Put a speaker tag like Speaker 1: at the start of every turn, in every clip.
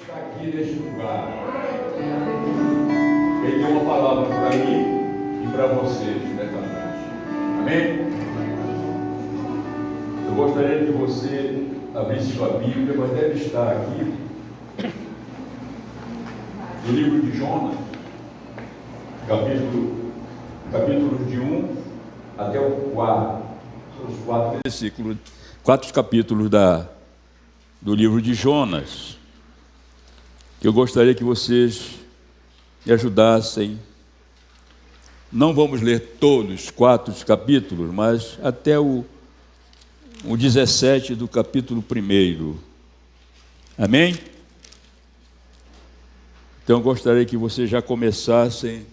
Speaker 1: está aqui neste lugar. Ele tem uma palavra para mim e para vocês nesta noite. Amém? Eu gostaria que você abrisse sua Bíblia, mas deve estar aqui no livro de Jonas, capítulos de 1 até o 4. São os 4 versículos, 4 capítulos do livro de Jonas, que eu gostaria que vocês me ajudassem. Não vamos ler todos os 4 capítulos, mas até o 17 do capítulo 1. Amém? Então eu gostaria que vocês já começassem.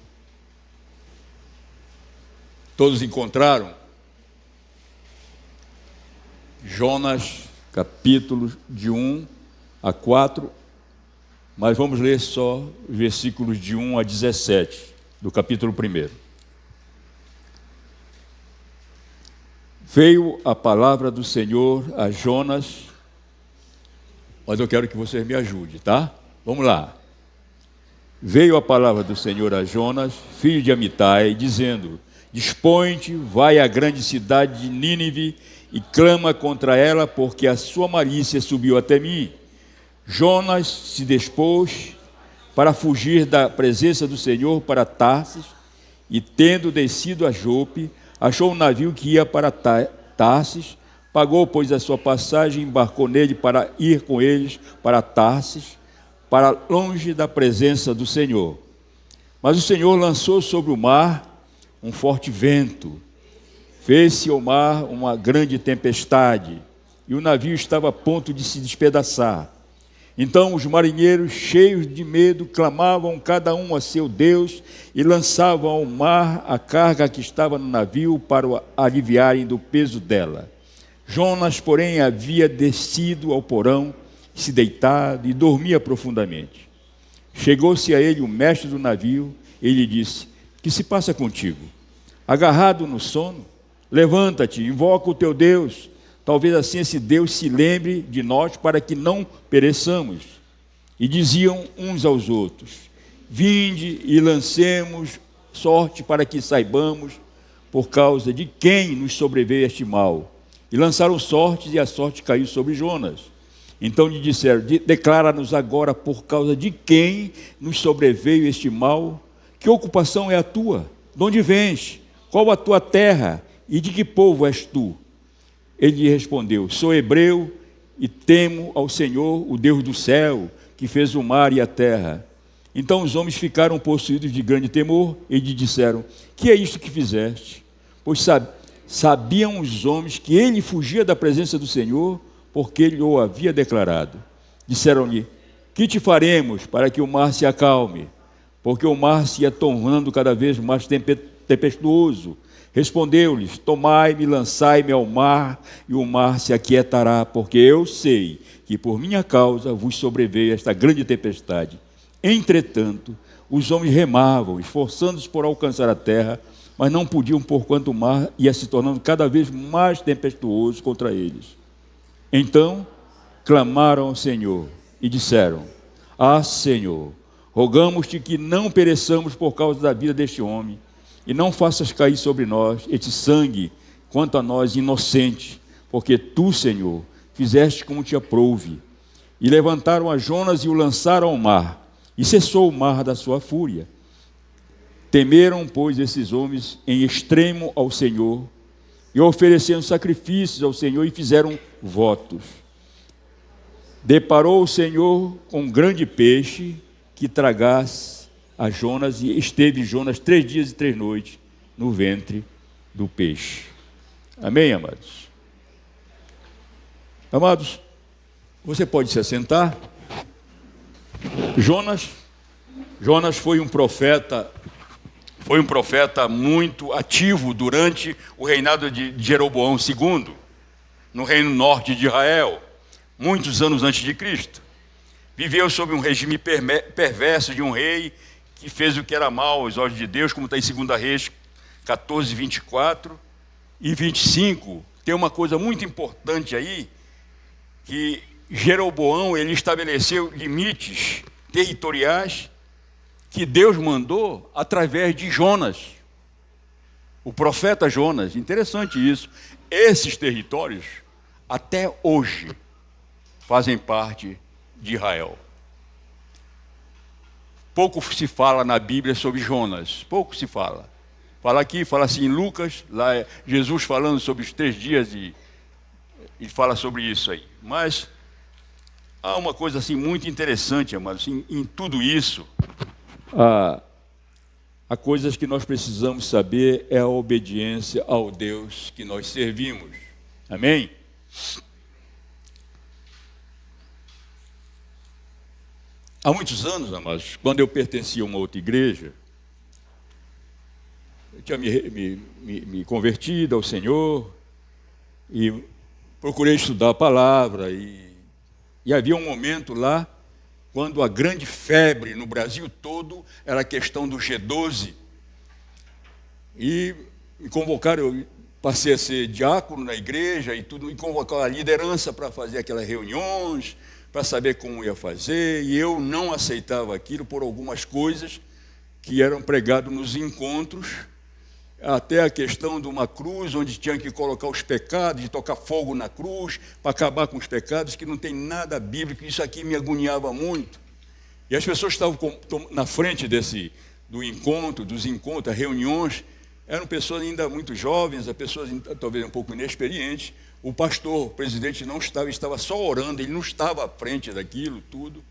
Speaker 1: Todos encontraram? Jonas, capítulos de 1 a 4, mas vamos ler só os versículos de 1 a 17 do capítulo 1. Veio a palavra do Senhor a Jonas, mas eu quero que vocês me ajudem, tá? Vamos lá. Veio a palavra do Senhor a Jonas, filho de Amitai, dizendo: Dispõe-te, vai à grande cidade de Nínive e clama contra ela, porque a sua malícia subiu até mim. Jonas se dispôs para fugir da presença do Senhor para Tarsis, e tendo descido a Jope, achou um navio que ia para Tarsis, pagou, pois, a sua passagem, embarcou nele para ir com eles para Tarsis, para longe da presença do Senhor. Mas o Senhor lançou sobre o mar um forte vento, fez-se ao mar uma grande tempestade, e o navio estava a ponto de se despedaçar. Então os marinheiros, cheios de medo, clamavam cada um a seu Deus e lançavam ao mar a carga que estava no navio para o aliviarem do peso dela. Jonas, porém, havia descido ao porão, se deitado e dormia profundamente. Chegou-se a ele o mestre do navio e lhe disse: Que se passa contigo? Agarrado no sono? Levanta-te, invoca o teu Deus. Talvez assim esse Deus se lembre de nós para que não pereçamos. E diziam uns aos outros: Vinde e lancemos sorte para que saibamos por causa de quem nos sobreveio este mal. E lançaram sortes, e a sorte caiu sobre Jonas. Então lhe disseram: Declara-nos agora por causa de quem nos sobreveio este mal. Que ocupação é a tua? De onde vens? Qual a tua terra? E de que povo és tu? Ele lhe respondeu: Sou hebreu e temo ao Senhor, o Deus do céu, que fez o mar e a terra. Então os homens ficaram possuídos de grande temor e lhe disseram: Que é isto que fizeste? Pois sabiam os homens que ele fugia da presença do Senhor, porque ele o havia declarado. Disseram-lhe: Que te faremos para que o mar se acalme? Porque o mar se ia tornando cada vez mais tempestuoso. Respondeu-lhes: Tomai-me, lançai-me ao mar, e o mar se aquietará, porque eu sei que por minha causa vos sobreveio esta grande tempestade. Entretanto, os homens remavam, esforçando-se por alcançar a terra, mas não podiam, porquanto o mar ia se tornando cada vez mais tempestuoso contra eles. Então clamaram ao Senhor e disseram: Ah, Senhor, rogamos-te que não pereçamos por causa da vida deste homem, e não faças cair sobre nós este sangue, quanto a nós inocentes, porque tu, Senhor, fizeste como te aprouve. E levantaram a Jonas e o lançaram ao mar, e cessou o mar da sua fúria. Temeram, pois, esses homens em extremo ao Senhor, e ofereceram sacrifícios ao Senhor e fizeram votos. Deparou o Senhor com um grande peixe que tragasse a Jonas, e esteve Jonas 3 dias e 3 noites no ventre do peixe. Amém, amados? Amados, você pode se assentar. Jonas foi um profeta muito ativo durante o reinado de Jeroboão II, no reino norte de Israel, muitos anos antes de Cristo. Viveu sob um regime perverso de um rei que fez o que era mal aos olhos de Deus, como está em 2 Reis 14, 24 e 25. Tem uma coisa muito importante aí, que Jeroboão, ele estabeleceu limites territoriais que Deus mandou através de Jonas, o profeta Jonas. Interessante isso. Esses territórios, até hoje, fazem parte de Israel. Pouco se fala na Bíblia sobre Jonas, pouco se fala. Fala aqui, fala assim em Lucas, lá é Jesus falando sobre os 3 dias e fala sobre isso aí. Mas há uma coisa assim muito interessante, amados, assim, em tudo isso, há coisas que nós precisamos saber, é a obediência ao Deus que nós servimos. Amém? Há muitos anos, amados, quando eu pertencia a uma outra igreja, eu tinha me convertido ao Senhor e procurei estudar a palavra e havia um momento lá quando a grande febre no Brasil todo era a questão do G12. E me convocaram, eu passei a ser diácono na igreja e tudo, e convocaram a liderança para fazer aquelas reuniões, para saber como ia fazer, e eu não aceitava aquilo por algumas coisas que eram pregadas nos encontros, até a questão de uma cruz, onde tinha que colocar os pecados, de tocar fogo na cruz, para acabar com os pecados, que não tem nada bíblico. Isso aqui me agoniava muito. E as pessoas estavam na frente dos encontros, as reuniões, eram pessoas ainda muito jovens, as pessoas talvez um pouco inexperientes. O pastor, o presidente não estava só orando, ele não estava à frente daquilo tudo.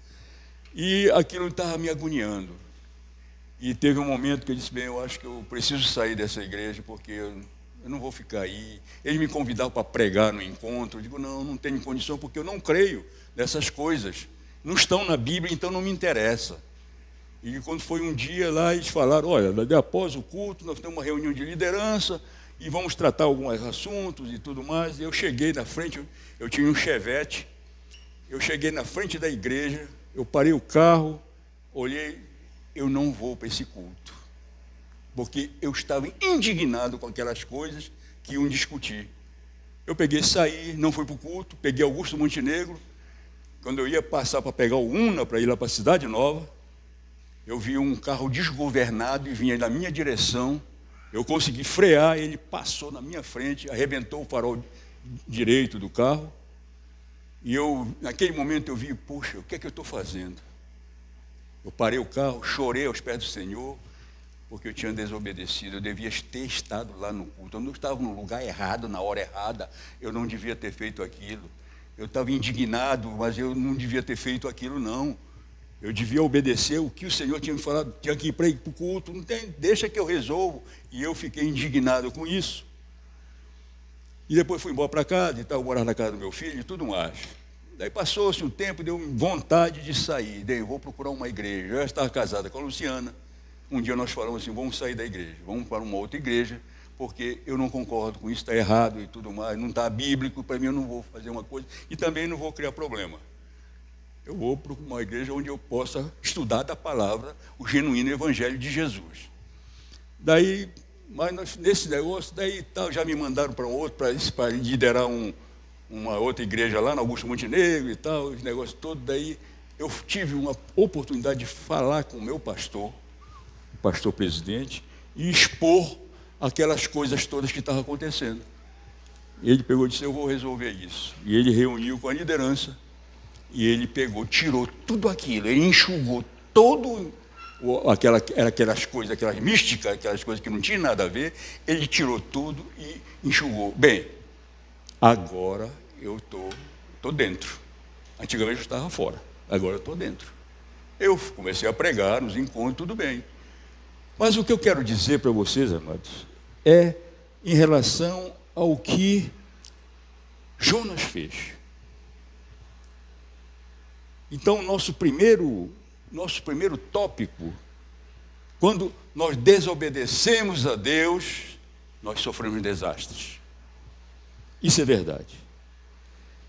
Speaker 1: E aquilo estava me agoniando. E teve um momento que eu disse, bem, eu acho que eu preciso sair dessa igreja, porque eu não vou ficar aí. Eles me convidavam para pregar no encontro. Eu digo, não tenho condição, porque eu não creio nessas coisas. Não estão na Bíblia, então não me interessa. E quando foi um dia lá, eles falaram, olha, após o culto, nós temos uma reunião de liderança e vamos tratar alguns assuntos e tudo mais. E eu cheguei na frente, eu tinha um Chevette, eu cheguei na frente da igreja, eu parei o carro, olhei, eu não vou para esse culto, porque eu estava indignado com aquelas coisas que iam discutir. Eu peguei, saí, não fui para o culto, peguei Augusto Montenegro. Quando eu ia passar para pegar o Una, para ir lá para a Cidade Nova, eu vi um carro desgovernado e vinha na minha direção. Eu consegui frear, ele passou na minha frente, arrebentou o farol direito do carro. E naquele momento eu vi, puxa, o que é que eu estou fazendo? Eu parei o carro, chorei aos pés do Senhor, porque eu tinha desobedecido. Eu devia ter estado lá no culto. Eu não estava no lugar errado, na hora errada. Eu não devia ter feito aquilo. Eu estava indignado, mas eu não devia ter feito aquilo, não. Eu devia obedecer o que o Senhor tinha me falado, tinha que ir para o culto, não tem, deixa que eu resolvo. E eu fiquei indignado com isso. E depois fui embora para casa, e estava morando na casa do meu filho e tudo mais. Daí passou-se um tempo, deu vontade de sair. Daí eu vou procurar uma igreja. Eu já estava casada com a Luciana. Um dia nós falamos assim, vamos sair da igreja, vamos para uma outra igreja, porque eu não concordo com isso, está errado e tudo mais, não está bíblico, para mim eu não vou fazer uma coisa e também não vou criar problema. Eu vou para uma igreja onde eu possa estudar da palavra, o genuíno evangelho de Jesus. Daí, mas nesse negócio, daí tal, já me mandaram para outro, para liderar uma outra igreja lá, na Augusto Montenegro e tal, esse negócio todo. Daí eu tive uma oportunidade de falar com o meu pastor, o pastor presidente, e expor aquelas coisas todas que estavam acontecendo. Ele pegou e disse, eu vou resolver isso. E ele reuniu com a liderança, e ele pegou, tirou tudo aquilo, ele enxugou aquelas coisas, aquelas místicas, aquelas coisas que não tinham nada a ver, ele tirou tudo e enxugou. Bem, agora eu estou dentro. Antigamente eu estava fora, agora eu estou dentro. Eu comecei a pregar nos encontros, tudo bem. Mas o que eu quero dizer para vocês, amados, é em relação ao que Jonas fez. Então, nosso primeiro tópico, quando nós desobedecemos a Deus, nós sofremos desastres. Isso é verdade.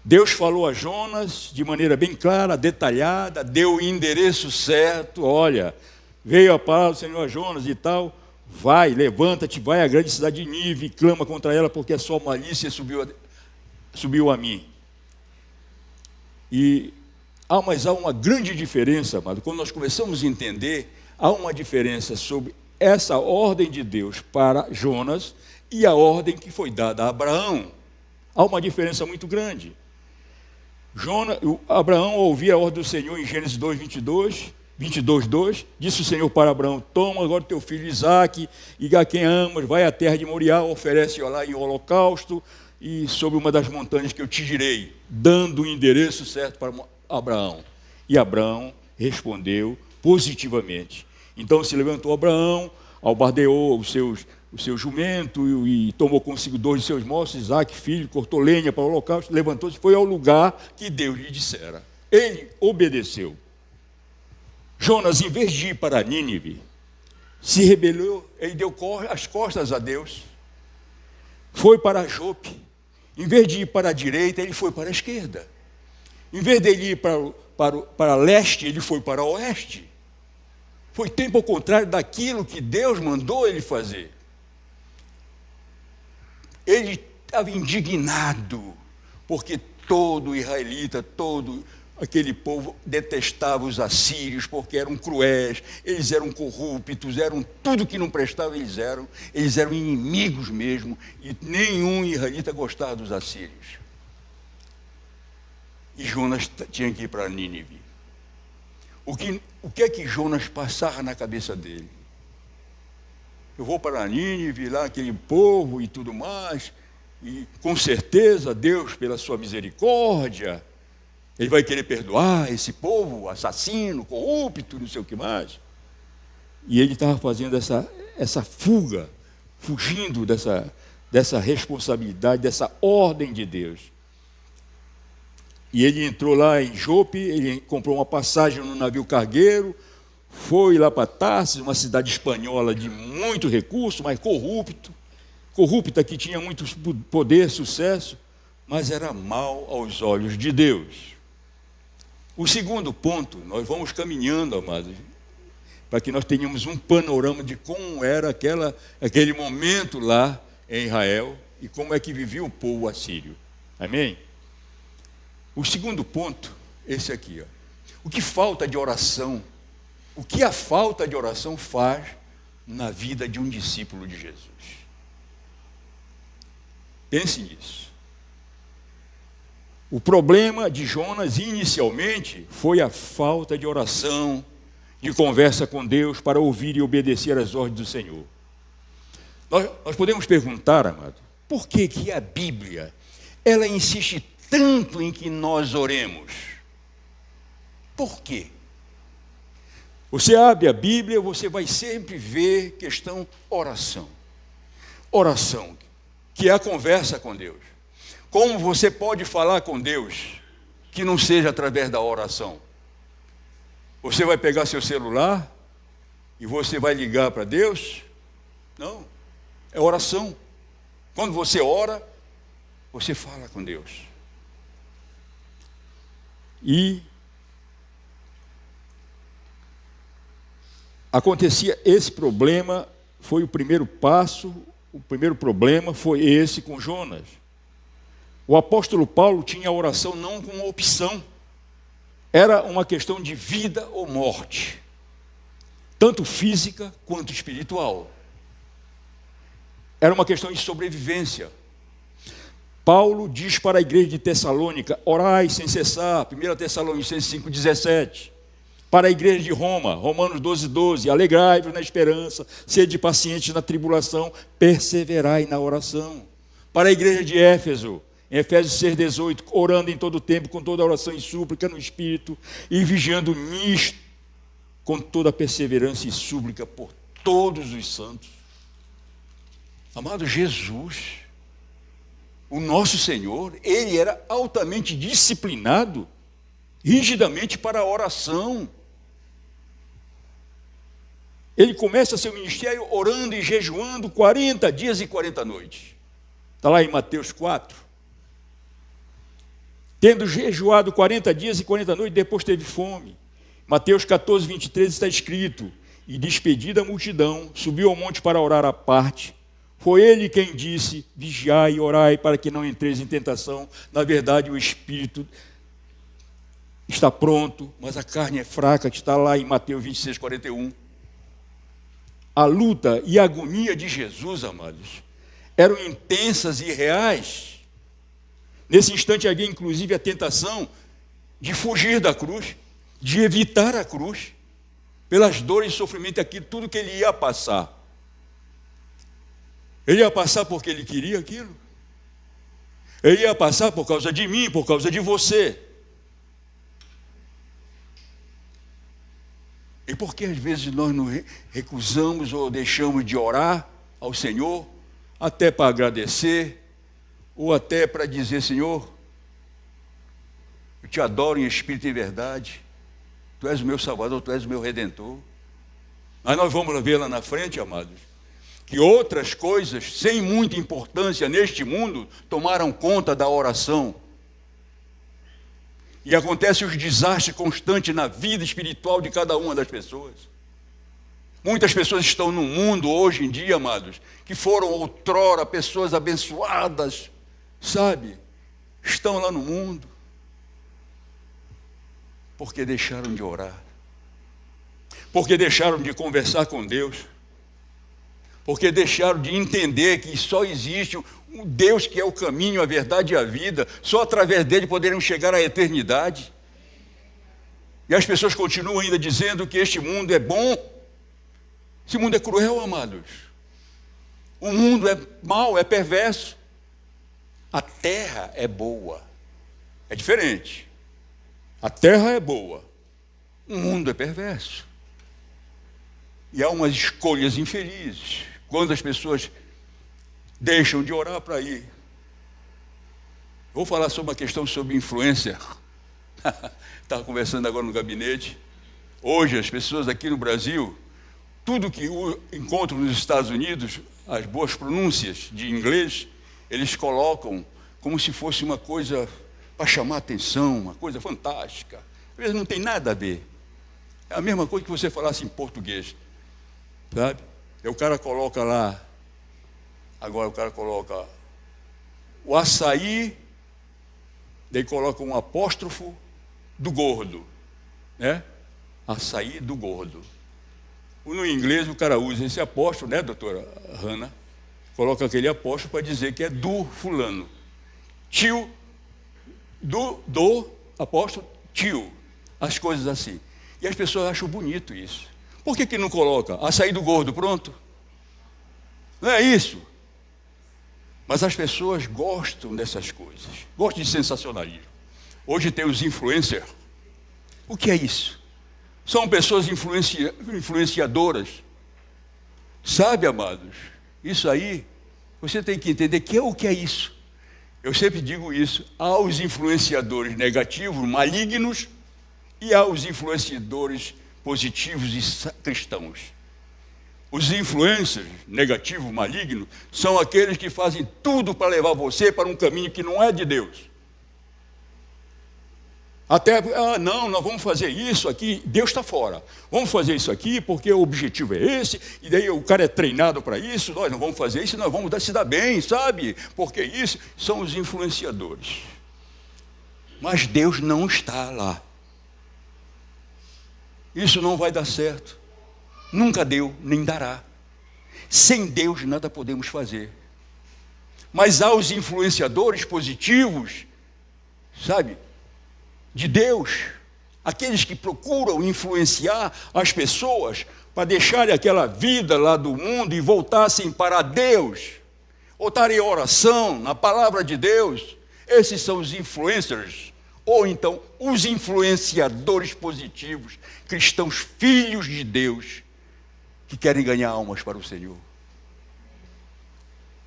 Speaker 1: Deus falou a Jonas de maneira bem clara, detalhada, deu o endereço certo, olha, veio a palavra do Senhor a Jonas e tal, vai, levanta-te, vai à grande cidade de Nínive e clama contra ela, porque a sua malícia subiu a mim. Mas há uma grande diferença, amado, quando nós começamos a entender, há uma diferença sobre essa ordem de Deus para Jonas e a ordem que foi dada a Abraão. Há uma diferença muito grande. Abraão, ao ouvir a ordem do Senhor em Gênesis 22:2, disse o Senhor para Abraão: toma agora teu filho Isaque, e a quem amas, vai à terra de Moriá, oferece lá em holocausto, e sobre uma das montanhas que eu te direi, dando o endereço certo para Abraão. E Abraão respondeu positivamente. Então se levantou Abraão, albardeou o seu jumento e tomou consigo 2 de seus moços, Isaque, filho, cortou lenha para o holocausto, levantou-se e foi ao lugar que Deus lhe dissera. Ele obedeceu. Jonas, em vez de ir para Nínive, se rebelou, ele deu as costas a Deus, foi para Jope. Em vez de ir para a direita, ele foi para a esquerda. Em vez de ele ir para leste, ele foi para oeste. Foi tempo ao contrário daquilo que Deus mandou ele fazer. Ele estava indignado, porque todo israelita, todo aquele povo detestava os assírios, porque eram cruéis, eles eram corruptos, eram tudo que não prestava, eles eram inimigos mesmo, e nenhum israelita gostava dos assírios. E Jonas tinha que ir para Nínive. O que é que Jonas passava na cabeça dele? Eu vou para Nínive, lá aquele povo e tudo mais, e com certeza Deus, pela sua misericórdia, Ele vai querer perdoar esse povo assassino, corrupto, não sei o que mais. E ele estava fazendo essa fuga, fugindo dessa responsabilidade, dessa ordem de Deus. E ele entrou lá em Jope, ele comprou uma passagem no navio cargueiro, foi lá para Tarsis, uma cidade espanhola de muito recurso, mas corrupta, que tinha muito poder, sucesso, mas era mau aos olhos de Deus. O segundo ponto, nós vamos caminhando, amados, para que nós tenhamos um panorama de como era aquele momento lá em Israel e como é que vivia o povo assírio. Amém? O segundo ponto, esse aqui, ó. O que falta de oração, o que a falta de oração faz na vida de um discípulo de Jesus? Pense nisso. O problema de Jonas, inicialmente, foi a falta de oração, de conversa com Deus para ouvir e obedecer às ordens do Senhor. Nós podemos perguntar, amado, por que a Bíblia, ela insiste tanto em que nós oremos? Por quê? Você abre a Bíblia, você vai sempre ver questão oração. Oração, que é a conversa com Deus. Como você pode falar com Deus que não seja através da oração? Você vai pegar seu celular e você vai ligar para Deus? Não, é oração. Quando você ora, você fala com Deus. E acontecia esse problema, foi o primeiro passo, o primeiro problema foi esse com Jonas. O apóstolo Paulo tinha a oração não como uma opção, era uma questão de vida ou morte, tanto física quanto espiritual. Era uma questão de sobrevivência. Paulo diz para a igreja de Tessalônica: orai sem cessar, 1 Tessalonicenses 5,17. Para a igreja de Roma, Romanos 12,12, alegrai-vos na esperança, sede pacientes na tribulação, perseverai na oração. Para a igreja de Éfeso, em Efésios 6,18, orando em todo o tempo, com toda oração e súplica no Espírito, e vigiando nisto, com toda perseverança e súplica por todos os santos. Amado, Jesus, o nosso Senhor, ele era altamente disciplinado, rigidamente para a oração. Ele começa seu ministério orando e jejuando 40 dias e 40 noites. Está lá em Mateus 4. Tendo jejuado 40 dias e 40 noites, depois teve fome. Mateus 14, 23 está escrito: e despedida a multidão, subiu ao monte para orar à parte. Foi ele quem disse: vigiai e orai para que não entreis em tentação. Na verdade, o espírito está pronto, mas a carne é fraca, que está lá em Mateus 26, 41. A luta e a agonia de Jesus, amados, eram intensas e reais. Nesse instante havia inclusive a tentação de fugir da cruz, de evitar a cruz, pelas dores e sofrimento, aquilo, tudo que ele ia passar. Ele ia passar porque ele queria aquilo. Ele ia passar por causa de mim, por causa de você. E por que às vezes nós nos recusamos ou deixamos de orar ao Senhor, até para agradecer, ou até para dizer: Senhor, eu te adoro em espírito e verdade, Tu és o meu Salvador, Tu és o meu Redentor. Mas nós vamos ver lá na frente, amados, que outras coisas, sem muita importância neste mundo, tomaram conta da oração. E acontecem os desastres constantes na vida espiritual de cada uma das pessoas. Muitas pessoas estão no mundo hoje em dia, amados, que foram outrora pessoas abençoadas, sabe? Estão lá no mundo porque deixaram de orar, porque deixaram de conversar com Deus, porque deixaram de entender que só existe um Deus que é o caminho, a verdade e a vida, só através dele poderemos chegar à eternidade. E as pessoas continuam ainda dizendo que este mundo é bom. Esse mundo é cruel, amados. O mundo é mau, é perverso. A terra é boa. É diferente. A terra é boa. O mundo é perverso. E há umas escolhas infelizes. Quando as pessoas deixam de orar para ir. Vou falar sobre uma questão sobre influência. Estava conversando agora no gabinete. Hoje as pessoas aqui no Brasil, tudo que encontram nos Estados Unidos, as boas pronúncias de inglês, eles colocam como se fosse uma coisa para chamar atenção, uma coisa fantástica. Às vezes não tem nada a ver. É a mesma coisa que você falasse em português, sabe? E o cara coloca lá, agora o cara coloca o açaí, daí coloca um apóstrofo do gordo, né? Açaí do gordo. No inglês o cara usa esse apóstrofo, né, doutora Hanna? Coloca aquele apóstrofo para dizer que é do fulano. Tio, do apóstolo, tio. As coisas assim. E as pessoas acham bonito isso. Por que não coloca açaí do gordo, pronto? Não é isso? Mas as pessoas gostam dessas coisas. Gostam de sensacionalismo. Hoje tem os influencers. O que é isso? São pessoas influenciadoras. Sabe, amados? Isso aí, você tem que entender que é o que é isso. Eu sempre digo isso. Há os influenciadores negativos, malignos, e há os influenciadores positivos e cristãos. Os influencers negativos, malignos, são aqueles que fazem tudo para levar você para um caminho que não é de Deus. Até, não, nós vamos fazer isso aqui, Deus está fora. Vamos fazer isso aqui porque o objetivo é esse, e daí o cara é treinado para isso, nós não vamos fazer isso, nós vamos se dar bem, sabe? Porque isso são os influenciadores. Mas Deus não está lá. Isso não vai dar certo. Nunca deu, nem dará. Sem Deus nada podemos fazer. Mas há os influenciadores positivos, sabe? De Deus, aqueles que procuram influenciar as pessoas para deixarem aquela vida lá do mundo e voltassem para Deus, voltarem em oração, na palavra de Deus. Esses são os influencers, ou então os influenciadores positivos, cristãos filhos de Deus, que querem ganhar almas para o Senhor.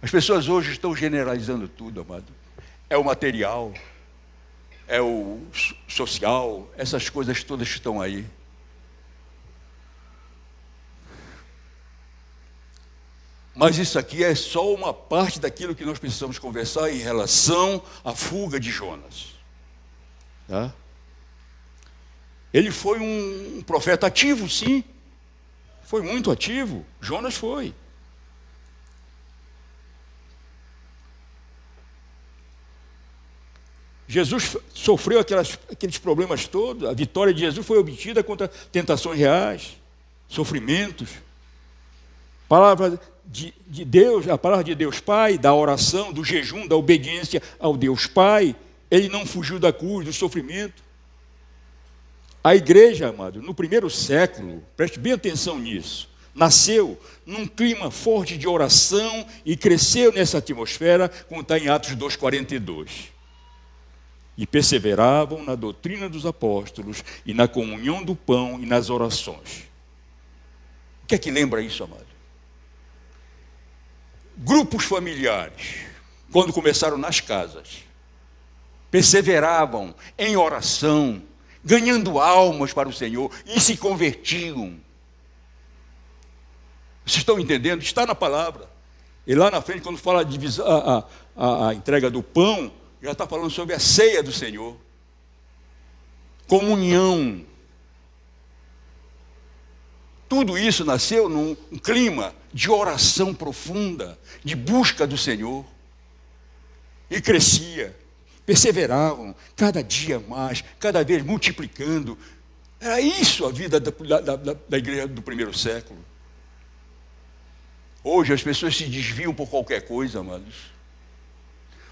Speaker 1: As pessoas hoje estão generalizando tudo, amado. É o material, é o social, essas coisas todas estão aí. Mas isso aqui é só uma parte daquilo que nós precisamos conversar em relação à fuga de Jonas. Tá? Ele foi um profeta ativo, sim. Foi muito ativo. Jonas foi. Jesus sofreu aqueles problemas todos. A vitória de Jesus foi obtida contra tentações reais, sofrimentos. Palavra de Deus, a palavra de Deus Pai, da oração, do jejum, da obediência ao Deus Pai. Ele não fugiu da cruz, do sofrimento. A igreja, amado, no primeiro século, preste bem atenção nisso, nasceu num clima forte de oração e cresceu nessa atmosfera, como está em Atos 2,42. E perseveravam na doutrina dos apóstolos e na comunhão do pão e nas orações. O que é que lembra isso, amado? Grupos familiares, quando começaram nas casas, perseveravam em oração, ganhando almas para o Senhor e se convertiam. Vocês estão entendendo? Está na palavra. E lá na frente, quando fala de a entrega do pão, já está falando sobre a ceia do Senhor. Comunhão. Tudo isso nasceu num clima de oração profunda, de busca do Senhor. E crescia, perseveravam, cada dia mais, cada vez multiplicando. Era isso a vida da igreja do primeiro século. Hoje as pessoas se desviam por qualquer coisa, amados.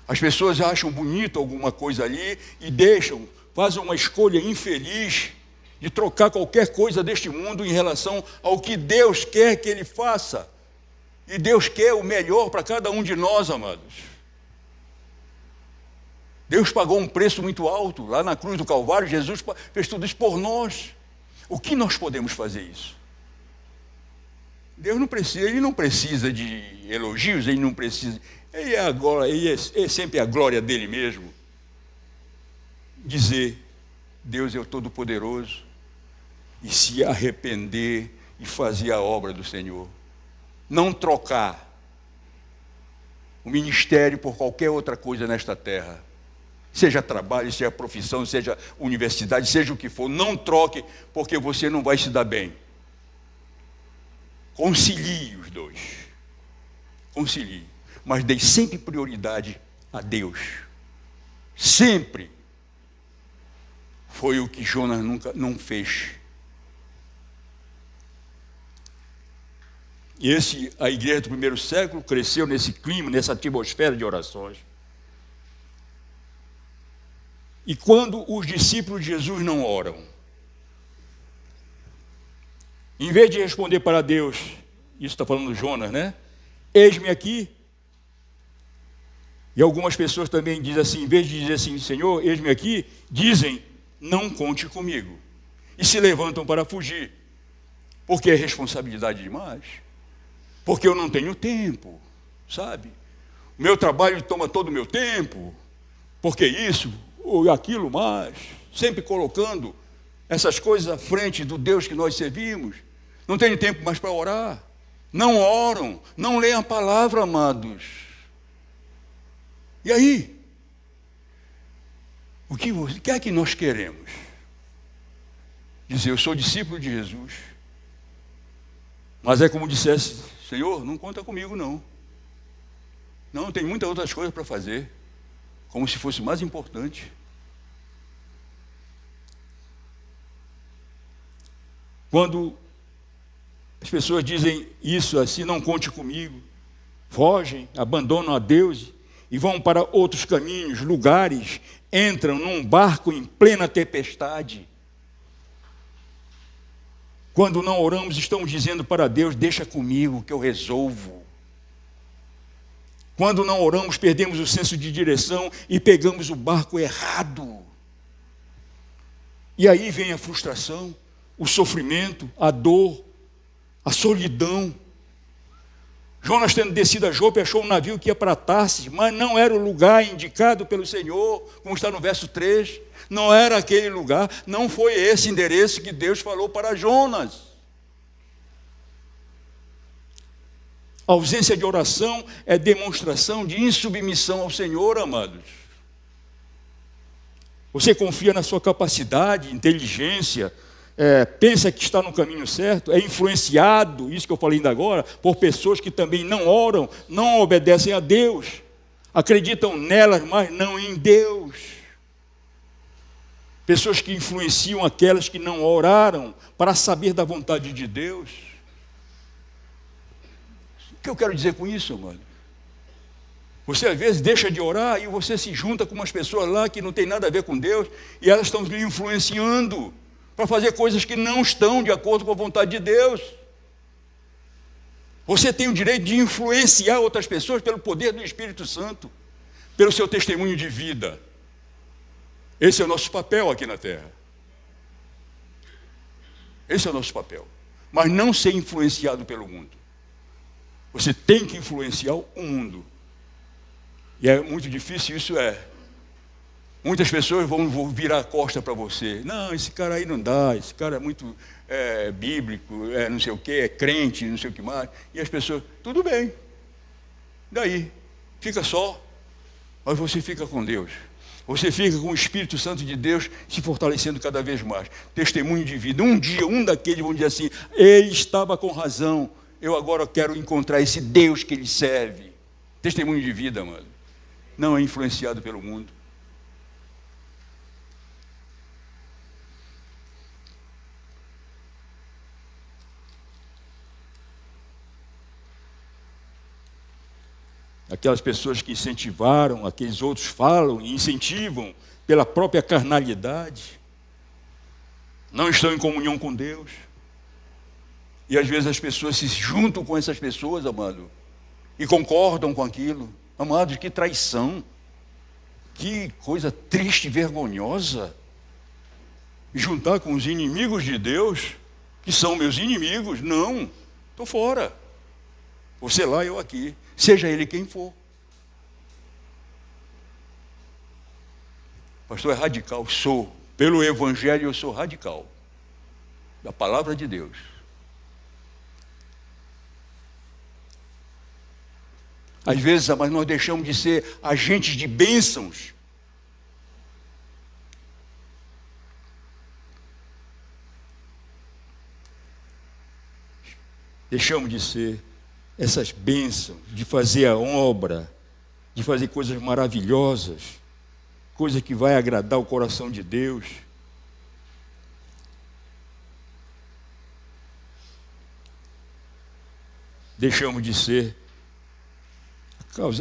Speaker 1: As pessoas acham bonito alguma coisa ali e fazem uma escolha infeliz de trocar qualquer coisa deste mundo em relação ao que Deus quer que ele faça. E Deus quer o melhor para cada um de nós, amados. Deus pagou um preço muito alto. Lá na cruz do Calvário, Jesus fez tudo isso por nós. O que nós podemos fazer isso? Deus não precisa, ele não precisa de elogios, ele não precisa. Ele é sempre a glória dele mesmo. Dizer, Deus é o Todo-Poderoso, e se arrepender e fazer a obra do Senhor. Não trocar o ministério por qualquer outra coisa nesta terra. Seja trabalho, seja profissão, seja universidade, seja o que for. Não troque, porque você não vai se dar bem. Concilie os dois. Concilie. Mas dê sempre prioridade a Deus. Sempre. Foi o que Jonas nunca não fez. E a igreja do primeiro século cresceu nesse clima, nessa atmosfera de orações. E quando os discípulos de Jesus não oram, em vez de responder para Deus, isso está falando Jonas, né? Eis-me aqui. E algumas pessoas também dizem assim, em vez de dizer assim, Senhor, eis-me aqui, dizem, não conte comigo. E se levantam para fugir. Porque é responsabilidade demais. Porque eu não tenho tempo, sabe? O meu trabalho toma todo o meu tempo. Porque isso ou aquilo mais. Sempre colocando essas coisas à frente do Deus que nós servimos. Não tenho tempo mais para orar. Não oram, não leem a palavra, amados. E aí? O que é que nós queremos? Dizer, eu sou discípulo de Jesus. Mas é como dissesse, Senhor, não conta comigo não. Não, tem muitas outras coisas para fazer. Como se fosse mais importante. Quando as pessoas dizem isso assim, não conte comigo, fogem, abandonam a Deus e vão para outros caminhos, lugares, entram num barco em plena tempestade. Quando não oramos, estamos dizendo para Deus, deixa comigo que eu resolvo. Quando não oramos, perdemos o senso de direção e pegamos o barco errado. E aí vem a frustração, o sofrimento, a dor, a solidão. Jonas, tendo descido a Jope, achou um navio que ia para Tarsis, mas não era o lugar indicado pelo Senhor, como está no verso 3. Não era aquele lugar, não foi esse endereço que Deus falou para Jonas. A ausência de oração é demonstração de insubmissão ao Senhor, amados. Você confia na sua capacidade, inteligência, pensa que está no caminho certo, é influenciado, isso que eu falei ainda agora, por pessoas que também não oram, não obedecem a Deus, acreditam nelas, mas não em Deus. pessoas que influenciam aquelas que não oraram para saber da vontade de Deus. O que eu quero dizer com isso, mano? Você às vezes deixa de orar e você se junta com umas pessoas lá que não tem nada a ver com Deus e elas estão lhe influenciando para fazer coisas que não estão de acordo com a vontade de Deus. Você tem o direito de influenciar outras pessoas pelo poder do Espírito Santo, pelo seu testemunho de vida. Esse é o nosso papel aqui na terra. Esse é o nosso papel. Mas não ser influenciado pelo mundo. Você tem que influenciar o mundo. E é muito difícil, isso é. Muitas pessoas vão virar a costa para você. Não, esse cara aí não dá, esse cara é muito bíblico, não sei o quê, é crente, não sei o que mais. E as pessoas, tudo bem. Daí, fica só. Mas você fica com Deus. Você fica com o Espírito Santo de Deus se fortalecendo cada vez mais. Testemunho de vida. Um dia, um daqueles vão dizer assim, ele estava com razão, eu agora quero encontrar esse Deus que ele serve. Testemunho de vida, mano. Não é influenciado pelo mundo. Aquelas pessoas que incentivaram, aqueles outros falam e incentivam pela própria carnalidade, não estão em comunhão com Deus. E às vezes as pessoas se juntam com essas pessoas, amado, e concordam com aquilo. Amados, que traição, que coisa triste e vergonhosa. E juntar com os inimigos de Deus, que são meus inimigos, não, estou fora. Você lá, eu aqui. Seja ele quem for. Pastor, é radical? Sou. Pelo Evangelho eu sou radical. Da palavra de Deus. Às vezes, mas nós deixamos de ser agentes de bênçãos. Deixamos de ser essas bênçãos, de fazer a obra, de fazer coisas maravilhosas, coisa que vai agradar o coração de Deus. Deixamos de ser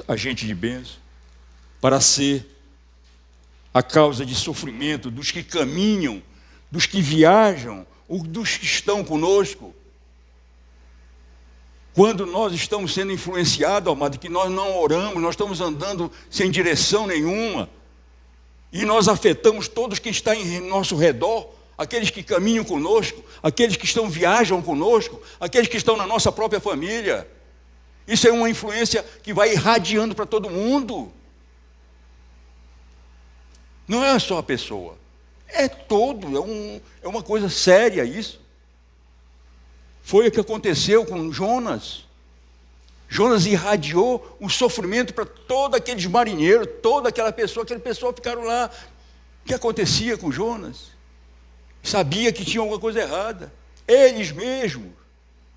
Speaker 1: agente de bênção para ser a causa de sofrimento dos que caminham, dos que viajam, ou dos que estão conosco. Quando nós estamos sendo influenciados, amado, que nós não oramos, nós estamos andando sem direção nenhuma, e nós afetamos todos que estão em nosso redor, aqueles que caminham conosco, aqueles que viajam conosco, aqueles que estão na nossa própria família. Isso é uma influência que vai irradiando para todo mundo. Não é só a pessoa, é todo, é uma coisa séria isso. Foi o que aconteceu com Jonas. Jonas irradiou o sofrimento para todos aqueles marinheiros, toda aquela pessoa ficaram lá. O que acontecia com Jonas? Sabia que tinha alguma coisa errada. Eles mesmos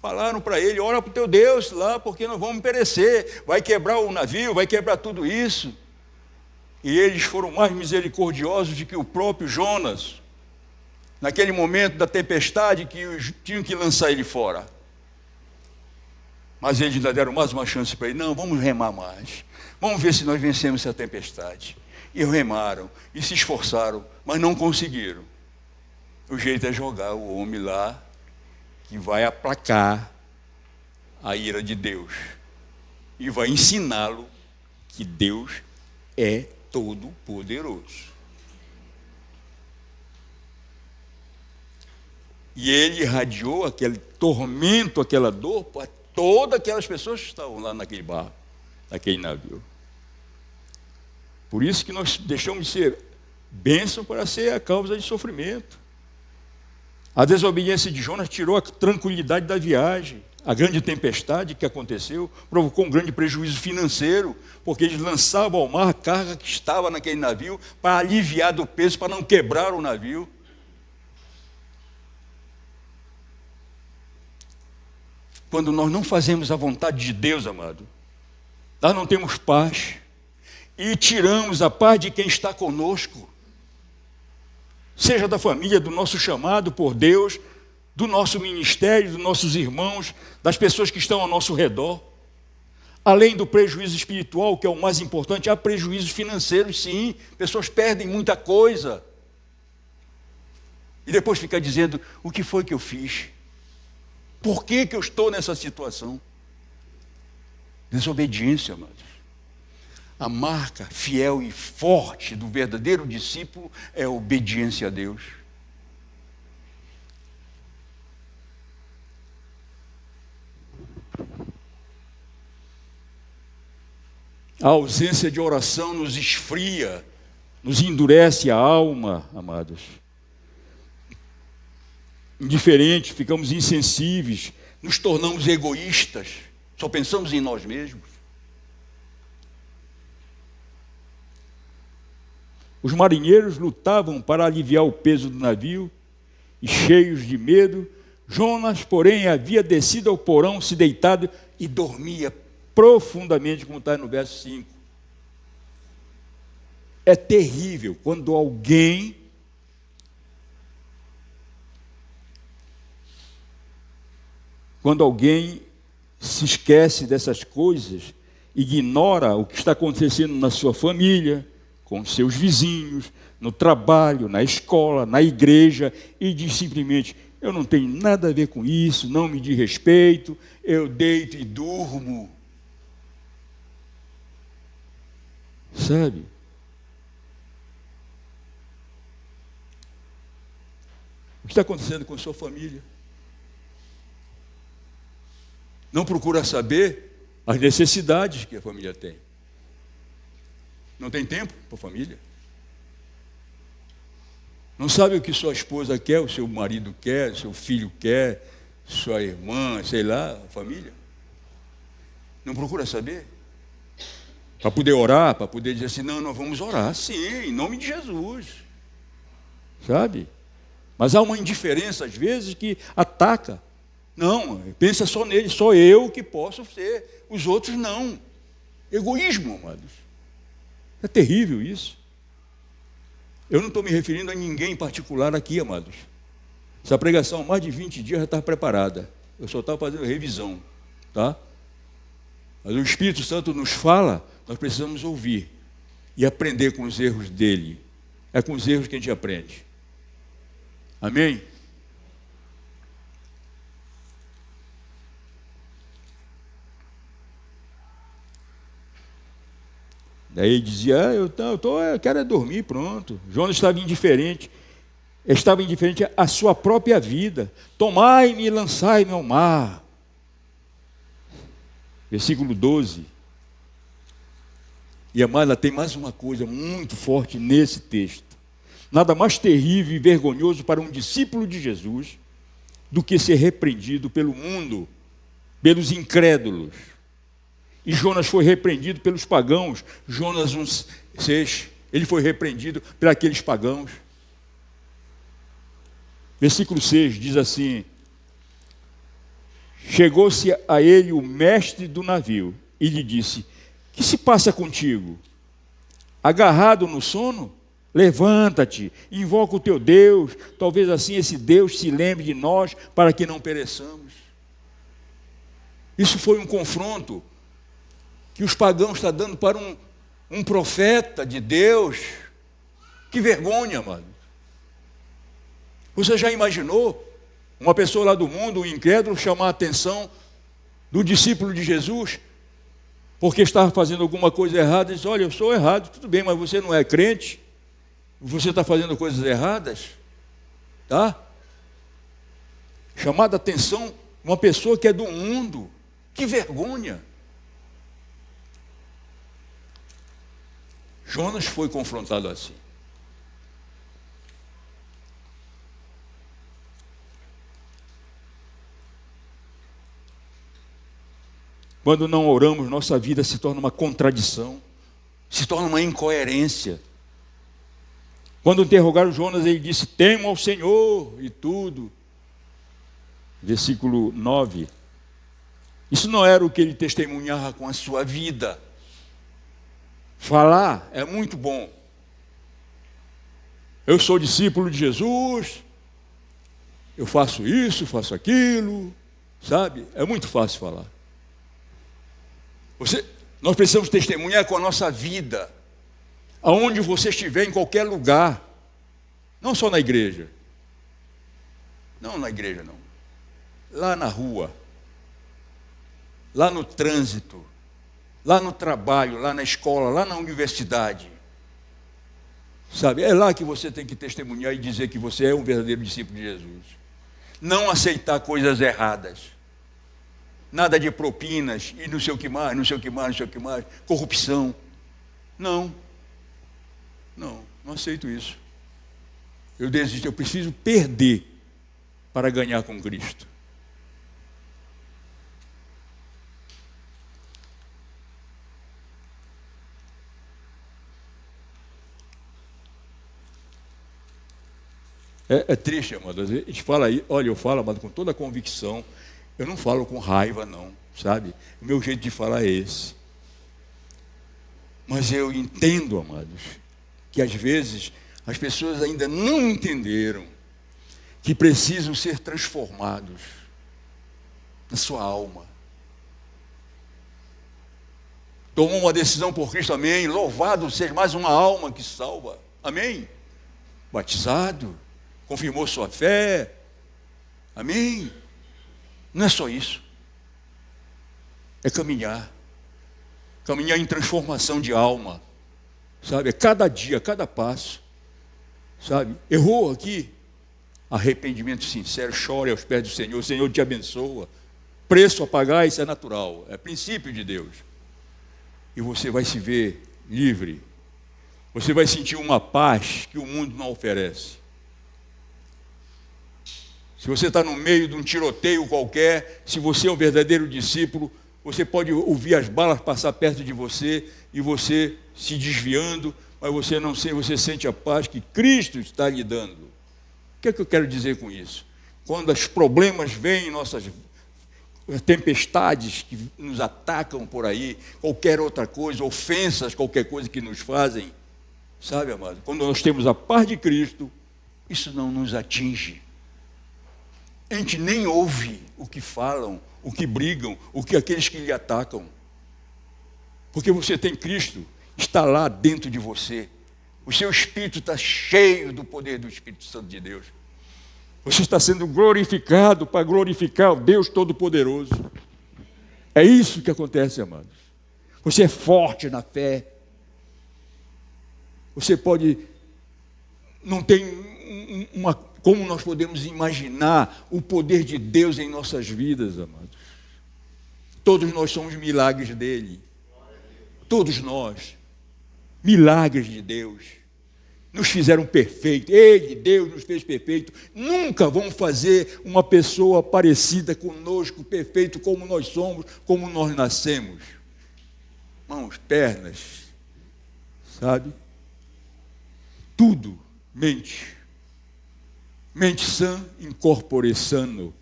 Speaker 1: falaram para ele, ora para o teu Deus lá, porque nós vamos perecer, vai quebrar o navio, vai quebrar tudo isso. E eles foram mais misericordiosos do que o próprio Jonas. Naquele momento da tempestade que tinham que lançar ele fora. Mas eles ainda deram mais uma chance para ele. Não, vamos remar mais. Vamos ver se nós vencemos essa tempestade. E remaram, e se esforçaram, mas não conseguiram. O jeito é jogar o homem lá, que vai aplacar a ira de Deus. E vai ensiná-lo que Deus é todo poderoso. E ele irradiou aquele tormento, aquela dor, para todas aquelas pessoas que estavam lá naquele barco, naquele navio. Por isso que nós deixamos de ser bênção para ser a causa de sofrimento. A desobediência de Jonas tirou a tranquilidade da viagem. A grande tempestade que aconteceu provocou um grande prejuízo financeiro, porque eles lançavam ao mar a carga que estava naquele navio para aliviar do peso, para não quebrar o navio. Quando nós não fazemos a vontade de Deus, amado, nós não temos paz e tiramos a paz de quem está conosco. seja da família, do nosso chamado por Deus, do nosso ministério, dos nossos irmãos, das pessoas que estão ao nosso redor. Além do prejuízo espiritual, que é o mais importante, há prejuízos financeiros, sim. Pessoas perdem muita coisa. E depois fica dizendo, o que foi que eu fiz? Por que eu estou nessa situação? Desobediência, amados. A marca fiel e forte do verdadeiro discípulo é a obediência a Deus. A ausência de oração nos esfria, nos endurece a alma, amados. Indiferentes, ficamos insensíveis, nos tornamos egoístas, só pensamos em nós mesmos. Os marinheiros lutavam para aliviar o peso do navio, e cheios de medo, Jonas, porém, havia descido ao porão, se deitado e dormia profundamente, como está no verso 5. É terrível quando alguém se esquece dessas coisas, ignora o que está acontecendo na sua família, com seus vizinhos, no trabalho, na escola, na igreja, e diz simplesmente, eu não tenho nada a ver com isso, não me diz respeito, eu deito e durmo. Sabe? O que está acontecendo com a sua família? Não procura saber as necessidades que a família tem. Não tem tempo para a família. Não sabe o que sua esposa quer, o seu marido quer, seu filho quer, sua irmã, sei lá, a família. Não procura saber. Para poder orar, para poder dizer assim, não, nós vamos orar, sim, em nome de Jesus. Sabe? Mas há uma indiferença, às vezes, que ataca. Não, pensa só nele, só eu que posso ser, os outros não. Egoísmo, amados. É terrível isso. Eu não estou me referindo a ninguém em particular aqui, amados. Essa pregação há mais de 20 dias já está preparada. Eu só estava fazendo revisão, tá? Mas o Espírito Santo nos fala, nós precisamos ouvir e aprender com os erros dele. É com os erros que a gente aprende. Amém? Daí ele dizia, eu quero é dormir, pronto. Jonas estava indiferente à sua própria vida. Tomai-me e lançai-me ao mar. Versículo 12. E amada, tem mais uma coisa muito forte nesse texto. Nada mais terrível e vergonhoso para um discípulo de Jesus do que ser repreendido pelo mundo, pelos incrédulos. E Jonas foi repreendido pelos pagãos. Jonas 1,6, ele foi repreendido por aqueles pagãos. Versículo 6 diz assim, chegou-se a ele o mestre do navio e lhe disse, que se passa contigo? Agarrado no sono? Levanta-te, invoca o teu Deus, talvez assim esse Deus se lembre de nós para que não pereçamos. Isso foi um confronto que os pagãos estão dando para um profeta de Deus. Que vergonha, mano. Você já imaginou uma pessoa lá do mundo, um incrédulo, chamar a atenção do discípulo de Jesus, porque estava fazendo alguma coisa errada, e diz, olha, eu sou errado, tudo bem, mas você não é crente, você está fazendo coisas erradas, tá? Chamar a atenção uma pessoa que é do mundo, que vergonha. Jonas foi confrontado assim. Quando não oramos, nossa vida se torna uma contradição, se torna uma incoerência. Quando interrogaram Jonas, ele disse, temo ao Senhor e tudo. Versículo 9. Isso não era o que ele testemunhava com a sua vida. Falar é muito bom. Eu sou discípulo de Jesus, eu faço isso, faço aquilo, sabe? É muito fácil falar. Nós precisamos testemunhar com a nossa vida, aonde você estiver, em qualquer lugar, não só na igreja. Não na igreja, não. Lá na rua, lá no trânsito, lá no trabalho, lá na escola, lá na universidade. Sabe, é lá que você tem que testemunhar e dizer que você é um verdadeiro discípulo de Jesus. Não aceitar coisas erradas. Nada de propinas e não sei o que mais, não sei o que mais, não sei o que mais. Corrupção. Não aceito isso. Eu desisto, eu preciso perder para ganhar com Cristo. É triste, amado. A gente fala aí, olha, eu falo, amado, com toda a convicção. Eu não falo com raiva, não, sabe? O meu jeito de falar é esse. Mas eu entendo, amados, que às vezes as pessoas ainda não entenderam que precisam ser transformados na sua alma. Tomou uma decisão por Cristo, amém. Louvado seja mais uma alma que salva, amém. Batizado, confirmou sua fé, amém. Não é só isso, é caminhar em transformação de alma, sabe? É cada dia, cada passo, sabe? Errou aqui, arrependimento sincero, chore aos pés do Senhor, o Senhor te abençoa. Preço a pagar, isso é natural, é princípio de Deus. E você vai se ver livre, você vai sentir uma paz que o mundo não oferece. Se você está no meio de um tiroteio qualquer, se você é um verdadeiro discípulo, você pode ouvir as balas passar perto de você e você se desviando, mas você não sente, você sente a paz que Cristo está lhe dando. O que é que eu quero dizer com isso? Quando os problemas vêm, nossas tempestades que nos atacam por aí, qualquer outra coisa, ofensas, qualquer coisa que nos fazem, sabe, amado? Quando nós temos a paz de Cristo, isso não nos atinge. A gente nem ouve o que falam, o que brigam, o que aqueles que lhe atacam. Porque você tem Cristo, está lá dentro de você. O seu espírito está cheio do poder do Espírito Santo de Deus. Você está sendo glorificado para glorificar o Deus Todo-Poderoso. É isso que acontece, amados. Você é forte na fé. Você pode... Não tem uma... Como nós podemos imaginar o poder de Deus em nossas vidas, amados? Todos nós somos milagres dele. Todos nós. Milagres de Deus. Nos fizeram perfeitos. Ele, Deus, nos fez perfeito. Nunca vamos fazer uma pessoa parecida conosco, perfeito como nós somos, como nós nascemos. Mãos, pernas, sabe? Tudo, mente. Mente sã, in corpore sano.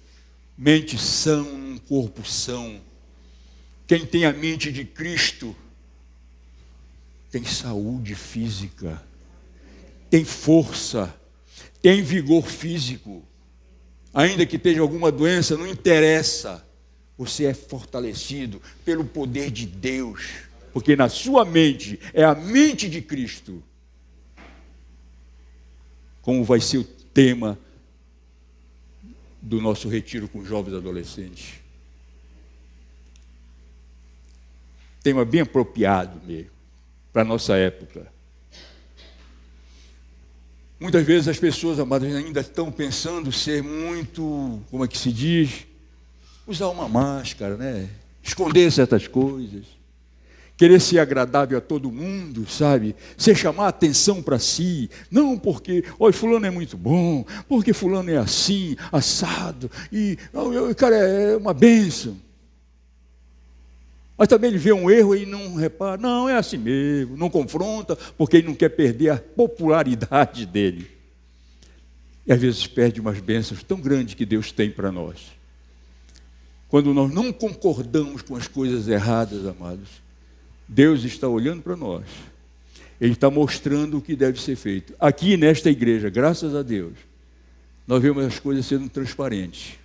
Speaker 1: Mente sã, um corpo são. Quem tem a mente de Cristo tem saúde física, tem força, tem vigor físico. Ainda que tenha alguma doença, não interessa. Você é fortalecido pelo poder de Deus, porque na sua mente é a mente de Cristo. Como vai ser o tema do nosso retiro com jovens adolescentes? Tema bem apropriado mesmo, para a nossa época. Muitas vezes as pessoas, amadas, ainda estão pensando ser muito, como é que se diz? Usar uma máscara, né? Esconder certas coisas. Querer ser agradável a todo mundo, sabe? Ser chamar a atenção para si. Não porque, olha, fulano é muito bom, porque fulano é assim, assado, e, cara, é uma bênção. Mas também ele vê um erro e não repara. Não, é assim mesmo, não confronta, porque ele não quer perder a popularidade dele. E às vezes perde umas bênçãos tão grandes que Deus tem para nós. Quando nós não concordamos com as coisas erradas, amados, Deus está olhando para nós Ele está mostrando o que deve ser feito. Aqui nesta igreja, graças a Deus, nós vemos as coisas sendo transparentes.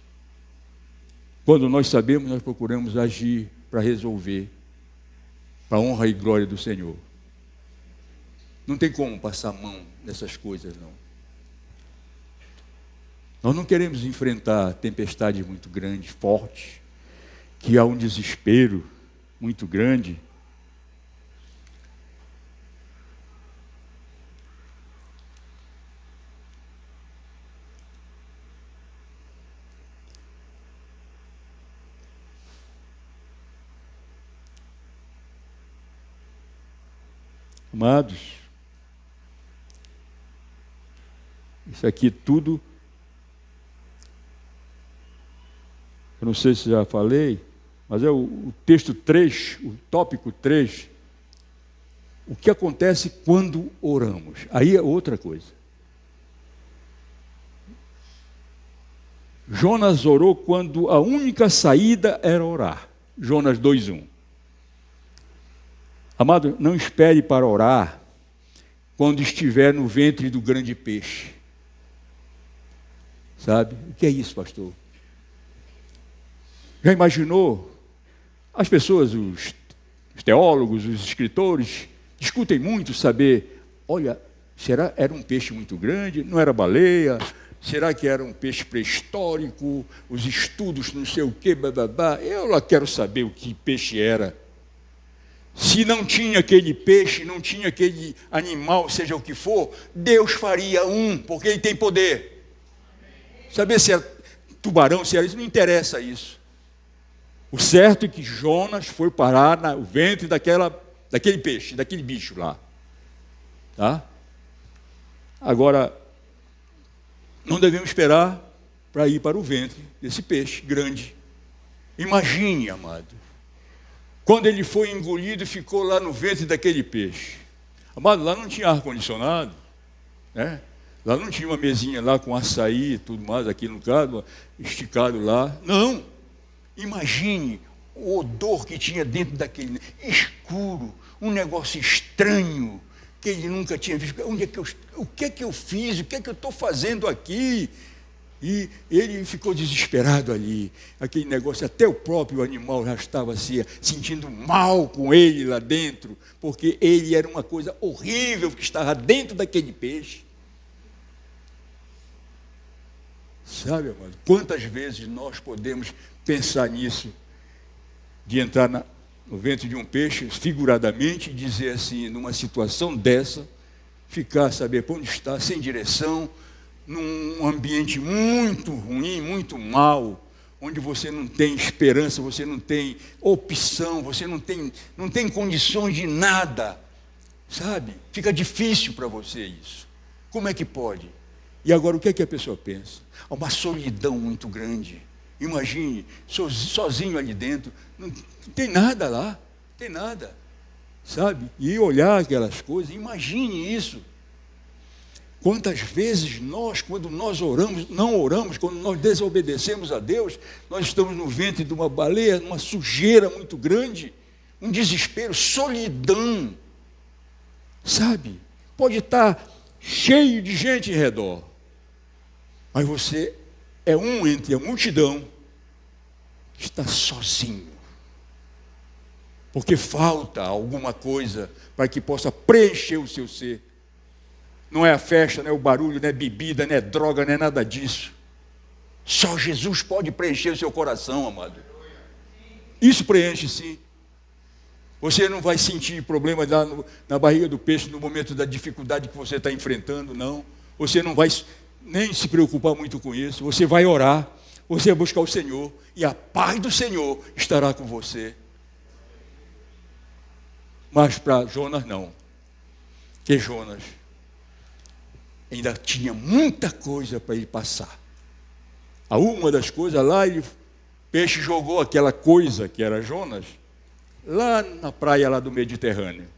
Speaker 1: Quando nós sabemos, nós procuramos agir para resolver, para a honra e glória do Senhor. Não tem como passar a mão nessas coisas, não. Nós não queremos enfrentar tempestades muito grandes, fortes, que há um desespero muito grande. Amados, isso aqui tudo, eu não sei se já falei, mas é o texto 3, o tópico 3, o que acontece quando oramos. Aí é outra coisa. Jonas orou quando a única saída era orar. Jonas 2:1. Amado, não espere para orar quando estiver no ventre do grande peixe. Sabe? O que é isso, pastor? Já imaginou? As pessoas, os teólogos, os escritores, discutem muito saber, olha, será era um peixe muito grande? Não era baleia? Será que era um peixe pré-histórico? Os estudos, não sei o quê, bababá. Eu lá quero saber o que peixe era. Se não tinha aquele peixe, não tinha aquele animal, seja o que for, Deus faria um, porque Ele tem poder. Saber se era tubarão, se era isso, não interessa isso. O certo é que Jonas foi parar no ventre daquele peixe, daquele bicho lá. Tá? Agora, não devemos esperar para ir para o ventre desse peixe grande. Imagine, amado, quando ele foi engolido e ficou lá no ventre daquele peixe. Amado, lá não tinha ar-condicionado, né? Lá não tinha uma mesinha lá com açaí e tudo mais, aqui no caso, esticado lá. Não. Imagine o odor que tinha dentro daquele, escuro, um negócio estranho, que ele nunca tinha visto. O que é que eu fiz? O que é que eu estou fazendo aqui? E ele ficou desesperado ali, aquele negócio, até o próprio animal já estava se sentindo mal com ele lá dentro, porque ele era uma coisa horrível que estava dentro daquele peixe. Sabe, amado, quantas vezes nós podemos pensar nisso, de entrar no ventre de um peixe, figuradamente, e dizer assim, numa situação dessa, ficar, saber para onde está, sem direção, num ambiente muito ruim, muito mal, onde você não tem esperança, você não tem opção, você não tem condições de nada, sabe? Fica difícil para você isso. Como é que pode? E agora o que é que a pessoa pensa? Há uma solidão muito grande. Imagine, sozinho ali dentro, não tem nada lá, não tem nada, sabe? E olhar aquelas coisas, imagine isso. Quantas vezes nós, quando nós oramos, não oramos, quando nós desobedecemos a Deus, nós estamos no ventre de uma baleia, numa sujeira muito grande, um desespero, solidão, sabe? Pode estar cheio de gente em redor, mas você é um entre a multidão que está sozinho, porque falta alguma coisa para que possa preencher o seu ser. Não é a festa, não é o barulho, não é bebida, não é droga, não é nada disso. Só Jesus pode preencher o seu coração, amado. Isso preenche, sim. Você não vai sentir problema lá na barriga do peixe no momento da dificuldade que você está enfrentando, não. Você não vai nem se preocupar muito com isso. Você vai orar, você vai buscar o Senhor, e a paz do Senhor estará com você. Mas para Jonas, não. Que Jonas ainda tinha muita coisa para ele passar. A uma das coisas lá, o peixe jogou aquela coisa que era Jonas, lá na praia lá do Mediterrâneo.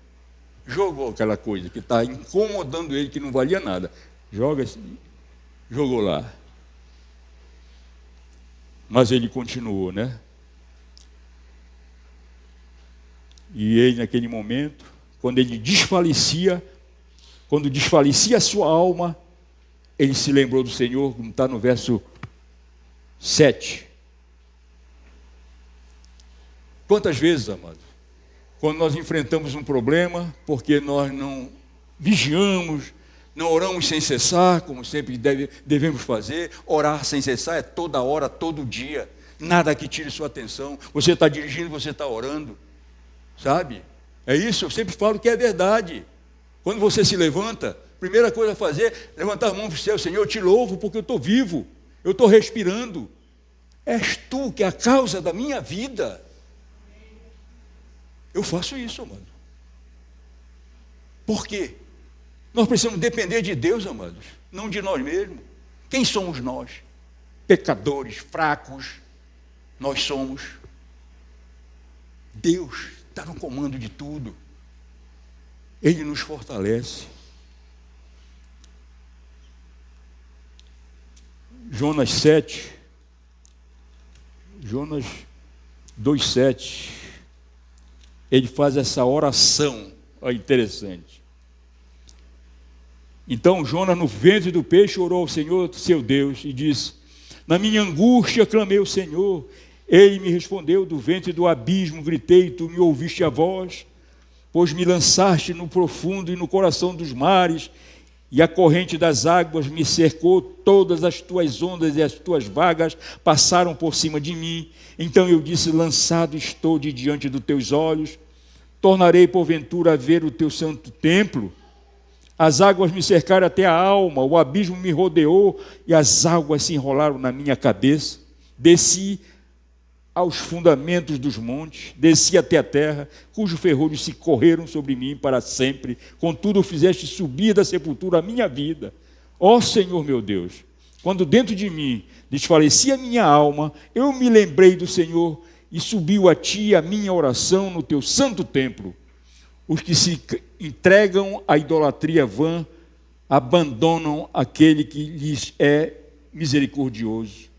Speaker 1: Jogou aquela coisa que está incomodando ele, que não valia nada. Jogou lá. Mas ele continuou, né? E ele, naquele momento, quando ele desfalecia, quando desfalecia a sua alma, ele se lembrou do Senhor, como está no verso 7. Quantas vezes, amados, quando nós enfrentamos um problema, porque nós não vigiamos, não oramos sem cessar, como sempre devemos fazer, orar sem cessar é toda hora, todo dia, nada que tire sua atenção, você está dirigindo, você está orando, sabe? É isso, eu sempre falo que é verdade. Quando você se levanta, primeira coisa a fazer, levantar a mão para o céu, Senhor, eu te louvo porque eu estou vivo, eu estou respirando, és tu que é a causa da minha vida. Eu faço isso, amado. Por quê? Nós precisamos depender de Deus, amados, não de nós mesmos. Quem somos nós? Pecadores, fracos, nós somos. Deus está no comando de tudo. Ele nos fortalece. Jonas 7, Jonas 2,7, ele faz essa oração, olha, interessante. Então Jonas, no ventre do peixe, orou ao Senhor, seu Deus, e disse: na minha angústia clamei ao Senhor, ele me respondeu, do ventre do abismo gritei, tu me ouviste a voz, pois me lançaste no profundo e no coração dos mares, e a corrente das águas me cercou, todas as tuas ondas e as tuas vagas passaram por cima de mim. Então eu disse: lançado estou de diante dos teus olhos, tornarei porventura a ver o teu santo templo. As águas me cercaram até a alma, o abismo me rodeou, e as águas se enrolaram na minha cabeça. Desci aos fundamentos dos montes, desci até a terra, cujos ferrolhos se correram sobre mim para sempre. Contudo, fizeste subir da sepultura a minha vida. Ó Senhor meu Deus, quando dentro de mim desfalecia a minha alma, eu me lembrei do Senhor e subiu a ti a minha oração no teu santo templo. Os que se entregam à idolatria vã abandonam aquele que lhes é misericordioso.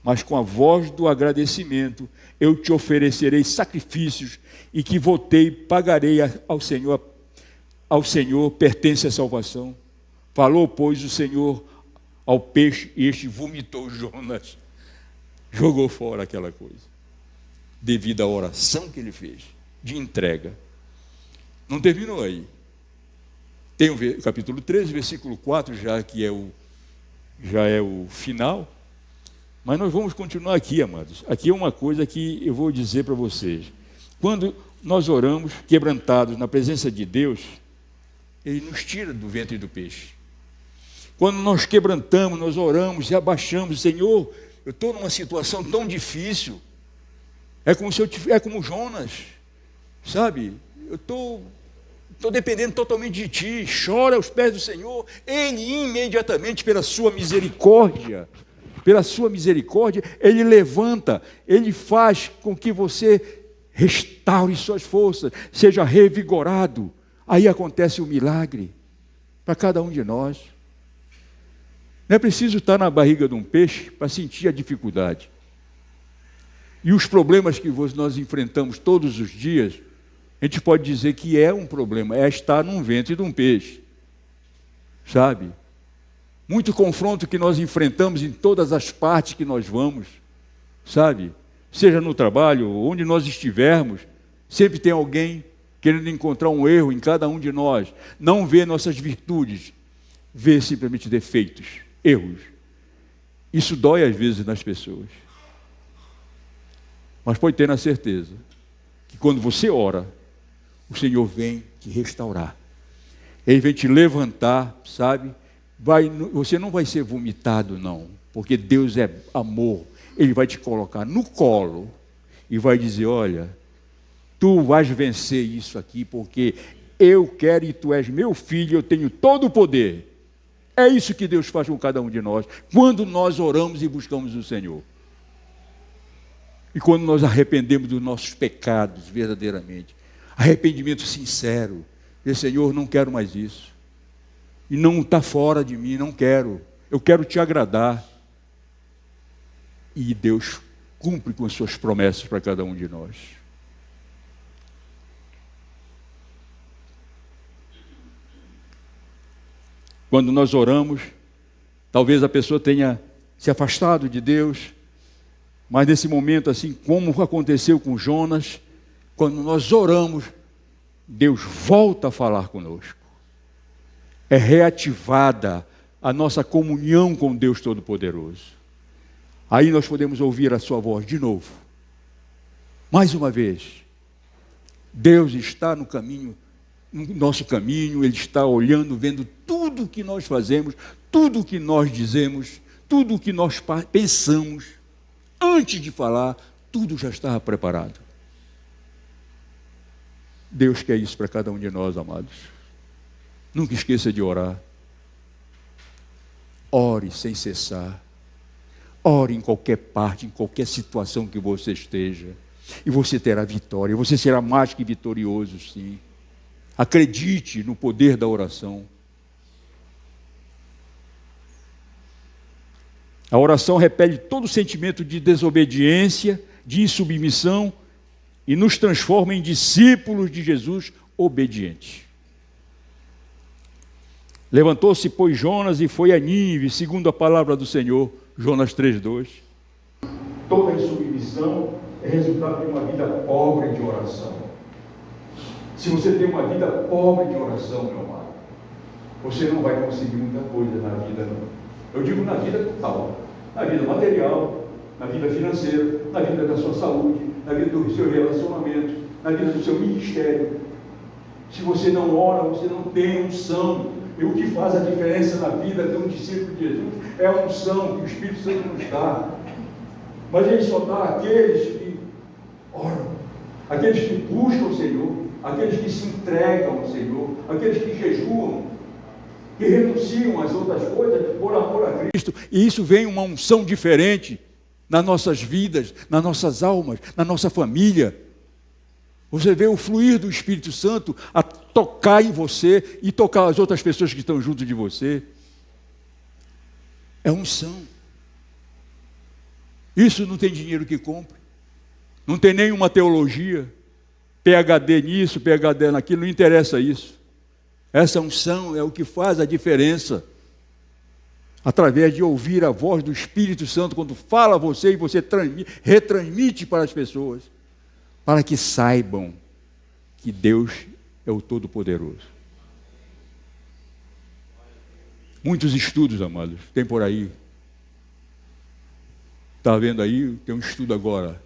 Speaker 1: Mas com a voz do agradecimento eu te oferecerei sacrifícios, e que votei pagarei ao Senhor pertence a salvação. Falou, pois, o Senhor ao peixe, e este vomitou Jonas, jogou fora aquela coisa, devido à oração que ele fez, de entrega. Não terminou aí. Tem o capítulo 13, versículo 4, já é o final. Mas nós vamos continuar aqui, amados. Aqui é uma coisa que eu vou dizer para vocês. Quando nós oramos quebrantados na presença de Deus, Ele nos tira do ventre do peixe. Quando nós quebrantamos, nós oramos e abaixamos: Senhor, eu estou numa situação tão difícil. É como Jonas, sabe? Eu estou dependendo totalmente de Ti. Chora aos pés do Senhor. Ele imediatamente, pela sua misericórdia, Ele levanta, Ele faz com que você restaure suas forças, seja revigorado. Aí acontece o milagre para cada um de nós. Não é preciso estar na barriga de um peixe para sentir a dificuldade. E os problemas que nós enfrentamos todos os dias, a gente pode dizer que é um problema, é estar num ventre de um peixe, sabe? Muito confronto que nós enfrentamos em todas as partes que nós vamos, sabe? Seja no trabalho, onde nós estivermos, sempre tem alguém querendo encontrar um erro em cada um de nós. Não vê nossas virtudes, vê simplesmente defeitos, erros. Isso dói às vezes nas pessoas. Mas pode ter na certeza que quando você ora, o Senhor vem te restaurar. Ele vem te levantar, sabe? Você não vai ser vomitado, não, porque Deus é amor. Ele vai te colocar no colo e vai dizer: olha, tu vais vencer isso aqui, porque eu quero e tu és meu filho, eu tenho todo o poder. É isso que Deus faz com cada um de nós, quando nós oramos e buscamos o Senhor. E quando nós arrependemos dos nossos pecados verdadeiramente, arrependimento sincero, dizer: Senhor, não quero mais isso. E não está fora de mim, não quero. Eu quero te agradar. E Deus cumpre com as suas promessas para cada um de nós. Quando nós oramos, talvez a pessoa tenha se afastado de Deus, mas nesse momento, assim como aconteceu com Jonas, quando nós oramos, Deus volta a falar conosco. É reativada a nossa comunhão com Deus Todo-Poderoso. Aí nós podemos ouvir a sua voz de novo. Mais uma vez, Deus está no caminho, no nosso caminho, Ele está olhando, vendo tudo o que nós fazemos, tudo o que nós dizemos, tudo o que nós pensamos. Antes de falar, tudo já estava preparado. Deus quer isso para cada um de nós, amados. Nunca esqueça de orar. Ore sem cessar. Ore em qualquer parte, em qualquer situação que você esteja. E você terá vitória. Você será mais que vitorioso, sim. Acredite no poder da oração. A oração repele todo sentimento de desobediência, de insubmissão e nos transforma em discípulos de Jesus obedientes. Levantou-se, pois, Jonas e foi a Nínive, segundo a palavra do Senhor, Jonas 3:2. Toda insubmissão é resultado de uma vida pobre de oração. Se você tem uma vida pobre de oração, meu amado, você não vai conseguir muita coisa na vida, não. Eu digo na vida total, na vida material, na vida financeira, na vida da sua saúde, na vida do seu relacionamento, na vida do seu ministério. Se você não ora, você não tem unção. E o que faz a diferença na vida de um discípulo de Jesus é a unção que o Espírito Santo nos dá. Mas Ele só dá àqueles que oram, aqueles que buscam o Senhor, aqueles que se entregam ao Senhor, aqueles que jejuam, que renunciam às outras coisas por amor a Cristo. E isso vem uma unção diferente nas nossas vidas, nas nossas almas, na nossa família. Você vê o fluir do Espírito Santo a tocar em você e tocar as outras pessoas que estão junto de você. É unção. Isso não tem dinheiro que compre. Não tem nenhuma teologia. PhD nisso, PhD naquilo, não interessa isso. Essa unção é o que faz a diferença. Através de ouvir a voz do Espírito Santo quando fala a você e você retransmite para as pessoas, para que saibam que Deus é o Todo-Poderoso. Muitos estudos, amados, tem por aí. Está vendo aí? Tem um estudo agora,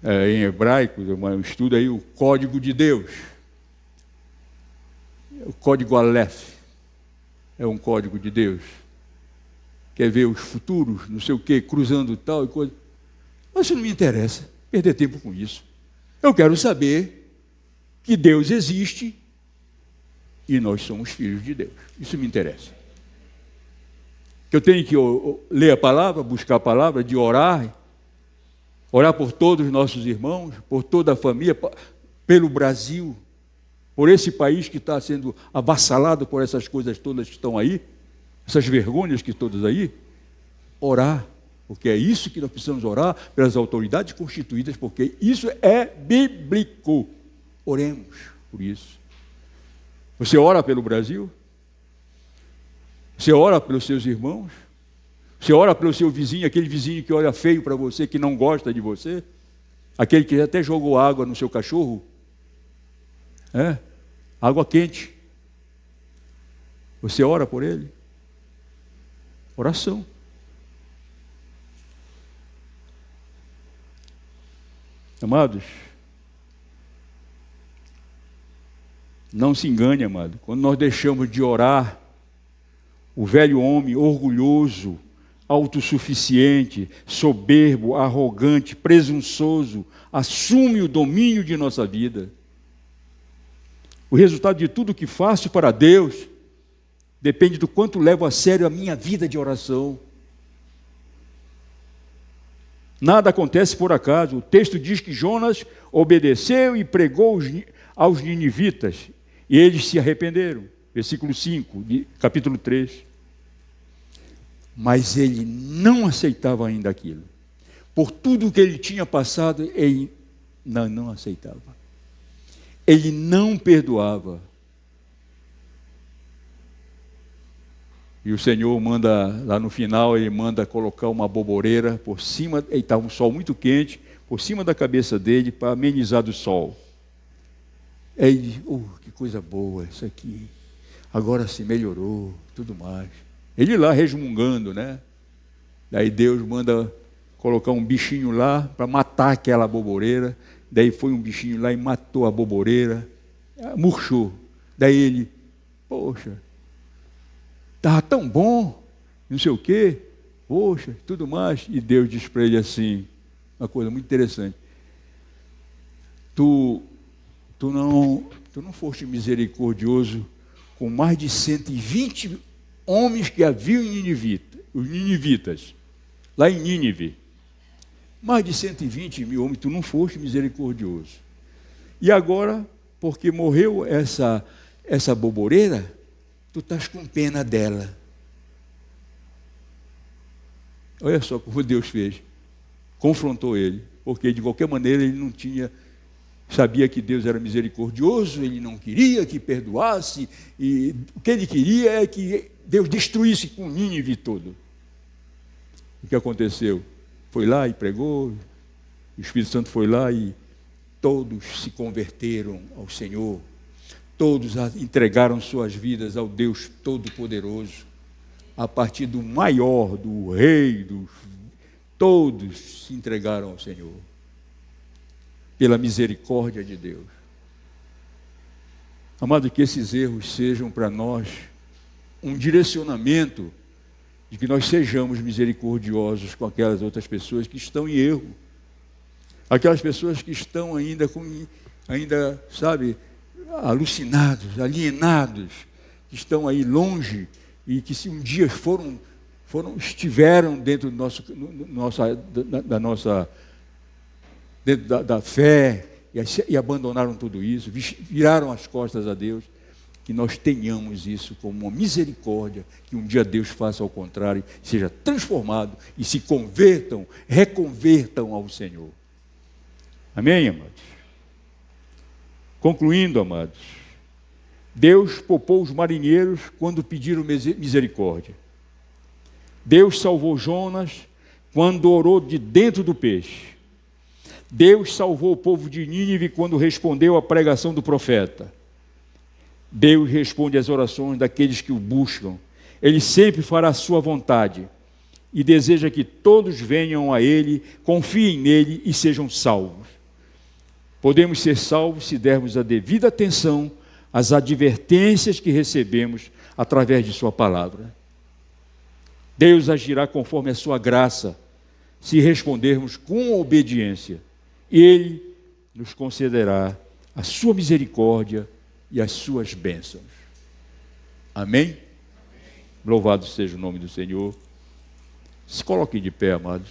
Speaker 1: em hebraico, um estudo aí, o Código de Deus. O Código Aleph. É um código de Deus. Quer ver os futuros, não sei o quê, cruzando tal e coisa. Mas isso não me interessa, perder tempo com isso. Eu quero saber que Deus existe e nós somos filhos de Deus. Isso me interessa. Que eu tenho que ler a palavra, buscar a palavra, de orar por todos os nossos irmãos, por toda a família, pelo Brasil, por esse país que está sendo avassalado por essas coisas todas que estão aí, essas vergonhas que todas aí. Orar, porque é isso que nós precisamos orar, pelas autoridades constituídas, porque isso é bíblico. Oremos por isso. Você ora pelo Brasil? Você ora pelos seus irmãos? Você ora pelo seu vizinho, aquele vizinho que olha feio para você, que não gosta de você? Aquele que até jogou água no seu cachorro? Água quente. Você ora por ele? Oração. Amados, não se engane, amado. Quando nós deixamos de orar, o velho homem orgulhoso, autossuficiente, soberbo, arrogante, presunçoso, assume o domínio de nossa vida. O resultado de tudo que faço para Deus depende do quanto levo a sério a minha vida de oração. Nada acontece por acaso. O texto diz que Jonas obedeceu e pregou aos ninivitas, e eles se arrependeram. Versículo 5, de capítulo 3. Mas ele não aceitava ainda aquilo. Por tudo que ele tinha passado, ele não aceitava. Ele não perdoava. E o Senhor manda, lá no final, Ele manda colocar uma boboreira por cima, e estava um sol muito quente, por cima da cabeça dele, para amenizar do sol. Aí, que coisa boa isso aqui. Agora se melhorou, tudo mais. Ele lá resmungando, né? Daí Deus manda colocar um bichinho lá para matar aquela boboreira. Daí foi um bichinho lá e matou a boboreira, murchou. Daí ele, poxa, estava tão bom, não sei o quê, poxa, tudo mais. E Deus diz para ele assim, uma coisa muito interessante: tu não foste misericordioso com mais de 120 homens que haviam em Nínive, os ninivitas, lá em Nínive. Mais de 120 mil homens, tu não foste misericordioso. E agora, porque morreu essa boboreira, tu estás com pena dela. Olha só como Deus fez. Confrontou ele, porque de qualquer maneira ele não sabia que Deus era misericordioso, ele não queria que perdoasse, e o que ele queria é que Deus destruísse com Nínive todo. O que aconteceu? Foi lá e pregou, o Espírito Santo foi lá e todos se converteram ao Senhor, todos entregaram suas vidas ao Deus Todo-Poderoso, a partir do maior, do rei, todos se entregaram ao Senhor, pela misericórdia de Deus. Amado, que esses erros sejam para nós um direcionamento de que nós sejamos misericordiosos com aquelas outras pessoas que estão em erro, aquelas pessoas que estão ainda, sabe, alucinados, alienados, que estão aí longe e que se um dia estiveram dentro do dentro da fé e abandonaram tudo isso, viraram as costas a Deus. Que nós tenhamos isso como uma misericórdia, que um dia Deus faça ao contrário, seja transformado e se reconvertam ao Senhor. Amém, amados? Concluindo, amados, Deus poupou os marinheiros quando pediram misericórdia. Deus salvou Jonas quando orou de dentro do peixe. Deus salvou o povo de Nínive quando respondeu à pregação do profeta. Deus responde às orações daqueles que o buscam. Ele sempre fará a sua vontade e deseja que todos venham a Ele, confiem nele e sejam salvos. Podemos ser salvos se dermos a devida atenção às advertências que recebemos através de sua palavra. Deus agirá conforme a sua graça, se respondermos com obediência. Ele nos concederá a sua misericórdia e as suas bênçãos. Amém? Louvado seja o nome do Senhor. Se coloquem de pé, amados.